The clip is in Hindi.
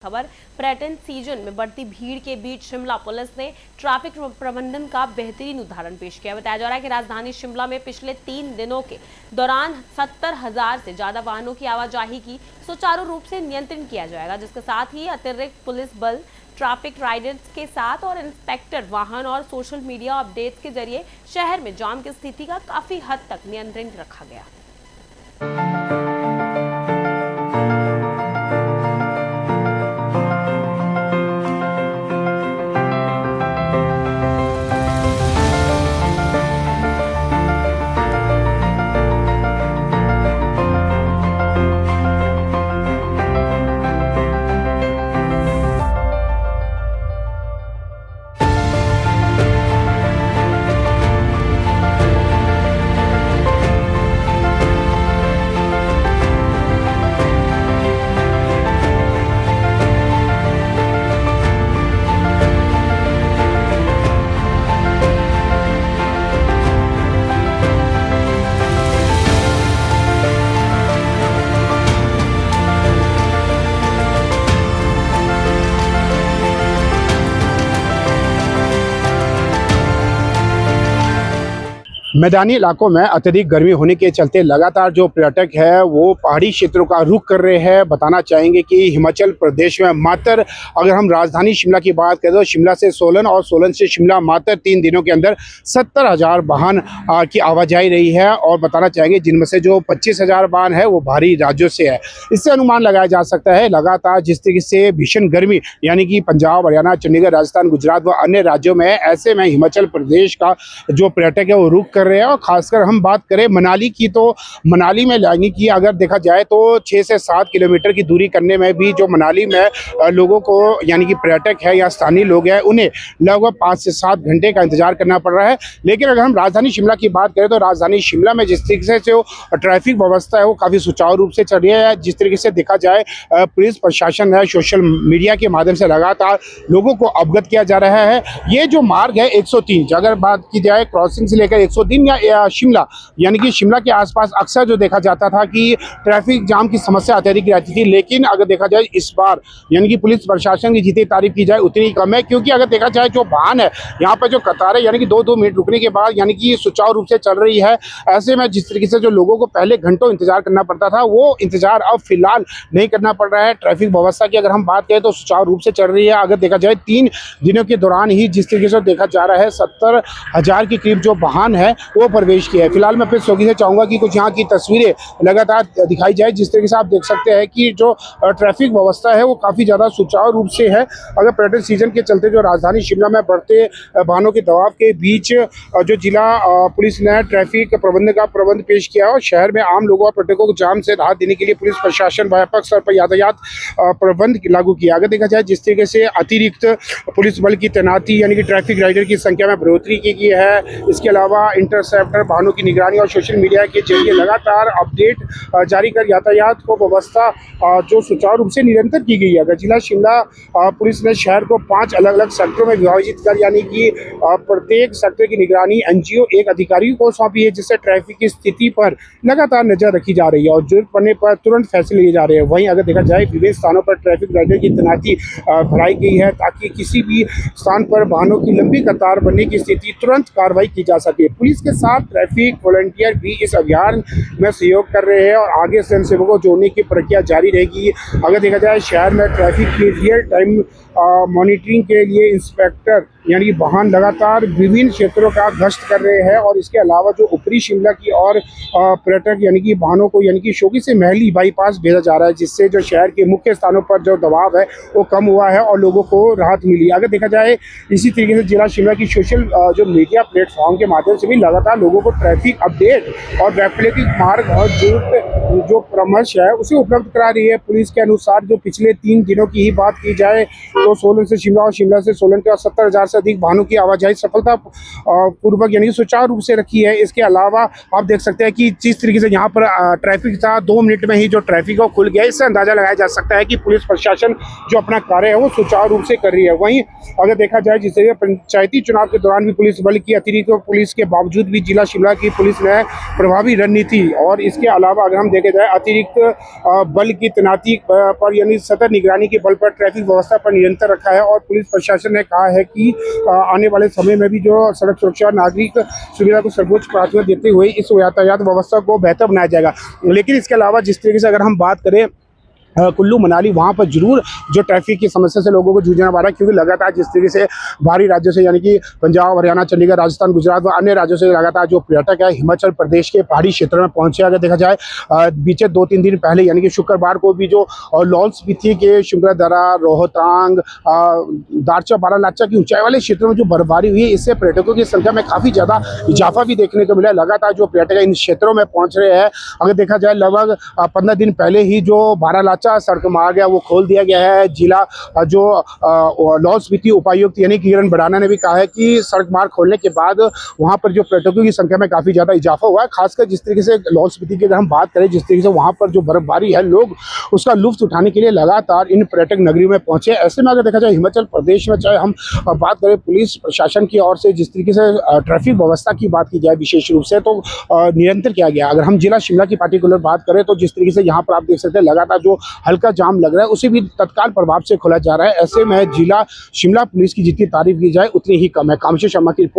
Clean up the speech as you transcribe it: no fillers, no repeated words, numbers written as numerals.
खबर पर्यटन सीजन में बढ़ती भीड़ के बीच शिमला पुलिस ने ट्रैफिक प्रबंधन का बेहतरीन उदाहरण पेश किया। बताया जा रहा है कि राजधानी शिमला में पिछले 3 दिनों के दौरान 70,000 से ज्यादा वाहनों की आवाजाही की सुचारू रूप से नियंत्रण किया जाएगा, जिसके साथ ही अतिरिक्त पुलिस बल, ट्रैफिक राइडर्स के साथ और इंस्पेक्टर वाहन और सोशल मीडिया अपडेट्स के जरिए शहर में जाम की स्थिति का काफी हद तक नियंत्रण रखा गया। मैदानी इलाकों में अत्यधिक गर्मी होने के चलते लगातार जो पर्यटक है वो पहाड़ी क्षेत्रों का रुख कर रहे हैं। बताना चाहेंगे कि हिमाचल प्रदेश में मात्र अगर हम राजधानी शिमला की बात करें तो शिमला से सोलन और सोलन से शिमला मात्र 3 दिनों के अंदर 70,000 वाहन की आवाजाही रही है। और बताना चाहेंगे जिनमें से जो 25,000 वाहन है वो बाहरी राज्यों से है। इससे अनुमान लगाया जा सकता है लगातार जिस तरीके से भीषण गर्मी यानी कि पंजाब, हरियाणा, चंडीगढ़, राजस्थान, गुजरात व अन्य राज्यों में, ऐसे में हिमाचल प्रदेश का जो पर्यटक है वो रुख कर रहे हैं। और खासकर हम बात करें मनाली की तो मनाली में यानी कि अगर देखा जाए तो 6 से 7 किलोमीटर की दूरी करने में भी जो मनाली में लोगों को यानी कि पर्यटक है या स्थानीय लोग हैं उन्हें लगभग 5 से 7 घंटे का इंतजार करना पड़ रहा है। लेकिन अगर हम राजधानी शिमला की बात करें तो राजधानी शिमला में जिस तरीके से जो ट्रैफिक व्यवस्था है वो काफ़ी सुचारू रूप से चल रही है। जिस तरीके से देखा जाए पुलिस प्रशासन है सोशल मीडिया के माध्यम से लगातार लोगों को अवगत किया जा रहा है। ये जो मार्ग है 103, अगर बात की जाए क्रॉसिंग से लेकर 103 या शिमला यानी कि शिमला के आसपास अक्सर जो देखा जाता था कि ट्रैफिक जाम की समस्या अत्यधिक रहती थी। लेकिन अगर देखा जाए इस बार यानी कि पुलिस प्रशासन की जितनी तारीफ की जाए उतनी ही कम है, क्योंकि अगर देखा जाए जो वाहन है यहाँ पर जो कतारें यानी कि 2-2 मिनट रुकने के बाद यानी कि सुचारू रूप से चल रही है। ऐसे में जिस तरीके से जो लोगों को पहले घंटों इंतजार करना पड़ता था वो इंतजार अब फिलहाल नहीं करना पड़ रहा है। ट्रैफिक व्यवस्था की अगर हम बात करें तो सुचारू रूप से चल रही है। अगर देखा जाए 3 दिनों के दौरान ही जिस तरीके से देखा जा रहा है 70,000 के करीब जो वाहन है वो प्रवेश किया है। फिलहाल मैं फिर सोगी से चाहूंगा कि कुछ यहाँ की तस्वीरें लगातार दिखाई जाए। जिस तरीके से आप देख सकते हैं कि जो ट्रैफिक व्यवस्था है वो काफ़ी ज़्यादा सुचारू रूप से है। अगर पर्यटन सीजन के चलते जो राजधानी शिमला में बढ़ते वाहनों के दबाव के बीच जो जिला पुलिस ने ट्रैफिक प्रबंधन का प्रबंध पेश किया और शहर में आम लोगों और पर्यटकों को जाम से राहत देने के लिए पुलिस प्रशासन व्यापक स्तर पर यातायात प्रबंध लागू किया। अगर देखा जाए जिस तरीके से अतिरिक्त पुलिस बल की तैनाती यानी कि ट्रैफिक राइडर की संख्या में बढ़ोतरी की गई है। इसके अलावा इंटरसेप्टर वाहनों की निगरानी और सोशल मीडिया के जरिए लगातार अपडेट जारी कर यातायात को व्यवस्था जो सुचारू रूप से निरंतर की गई है। अगर जिला शिमला पुलिस ने शहर को 5 अलग अलग सेक्टरों में विभाजित कर यानी कि प्रत्येक सेक्टर की निगरानी एनजीओ एक अधिकारी को सौंपी है, जिससे ट्रैफिक की स्थिति पर लगातार नजर रखी जा रही है और जरूरत पड़ने पर तुरंत फैसले लिए जा रहे हैं। वहीं अगर देखा जाए विभिन्न स्थानों पर ट्रैफिक राइडर की तैनाती बढ़ाई गई है ताकि किसी भी स्थान पर वाहनों की लंबी कतार बनने की स्थिति तुरंत कार्रवाई की जा सके। पुलिस के साथ ट्रैफिक वॉलंटियर भी इस अभियान में सहयोग कर रहे हैं और आगे स्वयंसेवकों को जोड़ने की प्रक्रिया जारी रहेगी। अगर देखा जाए शहर में ट्रैफिक की रियल टाइम मॉनिटरिंग के लिए इंस्पेक्टर यानी कि वाहन लगातार विभिन्न क्षेत्रों का गश्त कर रहे हैं और इसके अलावा जो ऊपरी शिमला की और पर्यटक यानी कि वाहनों को यानी कि शोकी से महली बाईपास भेजा जा रहा है, जिससे जो शहर के मुख्य स्थानों पर जो दबाव है वो कम हुआ है और लोगों को राहत मिली। अगर देखा जाए इसी तरीके से जिला शिमला की सोशल जो मीडिया प्लेटफॉर्म के माध्यम से भी लगातार लोगों को ट्रैफिक अपडेट और वैकल्पिक मार्ग और जो परामर्श है उसे उपलब्ध करा रही है। पुलिस के अनुसार जो पिछले 3 दिनों की ही बात की जाए तो सोलन से शिमला और शिमला से सोलन के 70,000 से अधिक वाहनों की आवाजाही सफलता पूर्वक यानी सुचारू रूप से रखी है। इसके अलावा आप देख सकते हैं कि जिस तरीके से यहाँ पर ट्रैफिक था 2 मिनट में ही जो ट्रैफिक खुल गया, इससे अंदाजा लगाया जा सकता है कि पुलिस प्रशासन जो अपना कार्य है वो सुचारू रूप से कर रही है। वहीं अगर देखा जाए जिस तरीके पंचायती चुनाव के दौरान भी पुलिस बल की अतिरिक्त पुलिस के बावजूद बावजूद भी जिला शिमला की पुलिस ने प्रभावी रणनीति और इसके अलावा अगर हम देखे जाए अतिरिक्त बल की तैनाती पर यानी सतत निगरानी के बल पर ट्रैफिक व्यवस्था पर नियंत्रण रखा है और पुलिस प्रशासन ने कहा है कि आने वाले समय में भी जो सड़क सुरक्षा और नागरिक सुविधा को सर्वोच्च प्राथमिकता देते हुए इस यातायात व्यवस्था को बेहतर बनाया जाएगा। लेकिन इसके अलावा जिस तरीके से अगर हम बात करें कुल्लू मनाली, वहाँ पर जरूर जो ट्रैफिक की समस्या से लोगों को जूझना पड़ रहा है, क्योंकि लगातार जिस तरीके से बाहरी राज्यों से यानी कि पंजाब, हरियाणा, चंडीगढ़, राजस्थान, गुजरात व अन्य राज्यों से लगातार जो पर्यटक है हिमाचल प्रदेश के पहाड़ी क्षेत्रों में पहुंचे। अगर देखा जाए बीते 2-3 दिन पहले यानी कि शुक्रवार को भी जो लाहौल स्पीति के शुक्रदरा, रोहतांग, दारचा, बारालाचा की ऊंचाई वाले क्षेत्रों में जो बर्फबारी हुई है, इससे पर्यटकों की संख्या में काफ़ी ज़्यादा इजाफा भी देखने को मिला है। लगातार जो पर्यटक इन क्षेत्रों में पहुँच रहे हैं। अगर देखा जाए लगभग 15 दिन पहले ही जो बारालाचा सड़क मार्ग है वो खोल दिया गया है। जिला जो लाहौल स्पीति उपायुक्त यानी किरण बड़ाना ने भी कहा है कि सड़क मार्ग खोलने के बाद वहां पर जो पर्यटकों की संख्या में काफी ज्यादा इजाफा हुआ है। खासकर जिस तरीके से लाहौल स्पीति की अगर हम बात करें, जिस तरीके से वहां पर जो बर्फबारी है, लोग उसका लुत्फ उठाने के लिए लगातार इन पर्यटक नगरियों में पहुंचे। ऐसे में अगर देखा जाए हिमाचल प्रदेश में चाहे हम बात करें पुलिस प्रशासन की ओर से जिस तरीके से ट्रैफिक व्यवस्था की बात की जाए विशेष रूप से, तो निरंतर किया गया। अगर हम जिला शिमला की पार्टिकुलर बात करें तो जिस तरीके से यहाँ पर आप देख सकते हैं लगातार जो हल्का जाम लग रहा है उसे भी तत्काल प्रभाव से खोला जा रहा है। ऐसे में जिला शिमला पुलिस की जितनी तारीफ की जाए उतनी ही कम है। कामेश्वर शर्मा की रिपोर्ट।